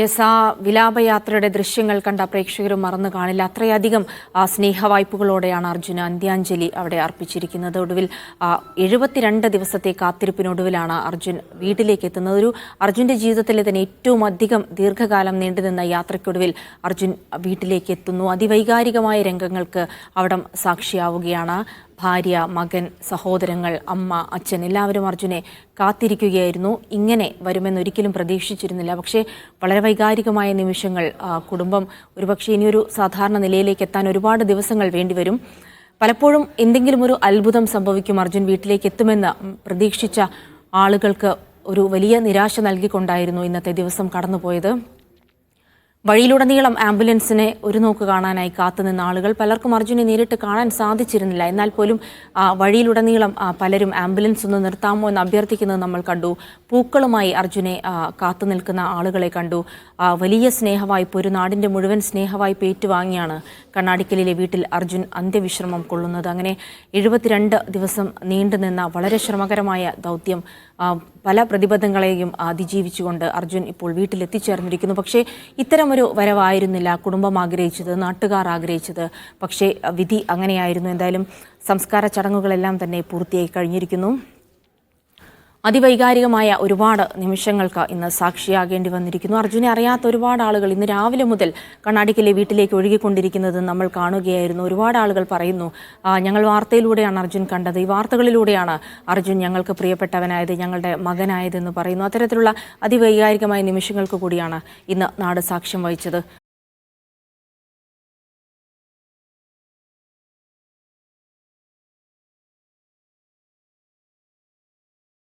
Yes, ആ വിലാപയാത്രയുടെ ദൃശ്യങ്ങൾ കണ്ട പ്രേക്ഷകരും മറന്നു കാണില്ല. അത്രയധികം സ്നേഹവായ്പകളോടെയാണ് അർജുന് അന്ത്യാഞ്ജലി അവിടെ അർപ്പിച്ചിരിക്കുന്നത്. ഒടുവിൽ 72 ദിവസത്തെ കാത്തിരിപ്പിനൊടുവിലാണ് അർജുൻ വീട്ടിലേക്ക് എത്തുന്നത്. അർജുൻ്റെ ജീവിതത്തിലെ തന്നെ ഏറ്റവും അധികം ദീർഘകാലം നീണ്ടുനിന്ന യാത്രയ്ക്കൊടുവിൽ അർജുൻ വീട്ടിലേക്ക് എത്തുന്നു. അതിവൈകാരികമായ രംഗങ്ങൾക്ക് അവിടം സാക്ഷിയാവുകയാണ്. ഭാര്യ, മകൻ, സഹോദരങ്ങൾ, അമ്മ, അച്ഛൻ എല്ലാവരും അർജുനെ കാത്തിരിക്കുകയായിരുന്നു. ഇങ്ങനെ വരുമെന്നൊരിക്കലും പ്രതീക്ഷിച്ചിരുന്നില്ല. പക്ഷേ വളരെ വൈകാരികമായ നിമിഷങ്ങൾ. കുടുംബം ഒരുപക്ഷെ ഇനിയൊരു സാധാരണ നിലയിലേക്ക് എത്താൻ ഒരുപാട് ദിവസങ്ങൾ വേണ്ടിവരും. പലപ്പോഴും എന്തെങ്കിലും ഒരു അത്ഭുതം സംഭവിക്കും, അർജുൻ വീട്ടിലേക്ക് എത്തുമെന്ന് പ്രതീക്ഷിച്ച ആളുകൾക്ക് ഒരു വലിയ നിരാശ നൽകിക്കൊണ്ടായിരുന്നു ഇന്നത്തെ ദിവസം കടന്നുപോയത്. വഴിയിലുടനീളം ആംബുലൻസിനെ ഒരു നോക്ക് കാണാനായി കാത്തുനിന്ന ആളുകൾ, പലർക്കും അർജുനെ നേരിട്ട് കാണാൻ സാധിച്ചിരുന്നില്ല. എന്നാൽ പോലും വഴിയിലുടനീളം പലരും ആംബുലൻസ് ഒന്ന് നിർത്താമോ എന്ന് അഭ്യർത്ഥിക്കുന്നത് നമ്മൾ കണ്ടു. പൂക്കളുമായി അർജുനെ കാത്തു നിൽക്കുന്ന ആളുകളെ കണ്ടു. വലിയ സ്നേഹവായ്പ, ഒരു നാടിൻ്റെ മുഴുവൻ സ്നേഹവായ്പ ഏറ്റുവാങ്ങിയാണ് കണ്ണാടിക്കലിലെ വീട്ടിൽ അർജുൻ അന്ത്യവിശ്രമം കൊള്ളുന്നത്. അങ്ങനെ 72 ദിവസം നീണ്ടുനിന്ന വളരെ ശ്രമകരമായ ദൗത്യം, പല പ്രതിബന്ധങ്ങളെയും അതിജീവിച്ചുകൊണ്ട് അർജുൻ ഇപ്പോൾ വീട്ടിലെത്തിച്ചേർന്നിരിക്കുന്നു. പക്ഷേ ഇത്തരമൊരു വരവായിരുന്നില്ല കുടുംബം ആഗ്രഹിച്ചത്, നാട്ടുകാർ ആഗ്രഹിച്ചത്. പക്ഷേ വിധി അങ്ങനെയായിരുന്നു. എന്തായാലും സംസ്കാര ചടങ്ങുകളെല്ലാം തന്നെ പൂർത്തിയായി കഴിഞ്ഞിരിക്കുന്നു. അതിവൈകാരികമായ ഒരുപാട് നിമിഷങ്ങൾക്ക് ഇന്ന് സാക്ഷിയാകേണ്ടി വന്നിരിക്കുന്നു. അർജുനെ അറിയാത്ത ഒരുപാട് ആളുകൾ ഇന്ന് രാവിലെ മുതൽ കണ്ണാടിക്കലെ വീട്ടിലേക്ക് ഒഴുകിക്കൊണ്ടിരിക്കുന്നത് നമ്മൾ കാണുകയായിരുന്നു. ഒരുപാട് ആളുകൾ പറയുന്നു, ഞങ്ങൾ വാർത്തയിലൂടെയാണ് അർജുൻ കണ്ടത്, ഈ വാർത്തകളിലൂടെയാണ് അർജുൻ ഞങ്ങൾക്ക് പ്രിയപ്പെട്ടവനായത്, ഞങ്ങളുടെ മകനായതെന്ന് പറയുന്നു. അത്തരത്തിലുള്ള അതിവൈകാരികമായ നിമിഷങ്ങൾക്ക് കൂടിയാണ് ഇന്ന് നാട് സാക്ഷ്യം വഹിച്ചത്.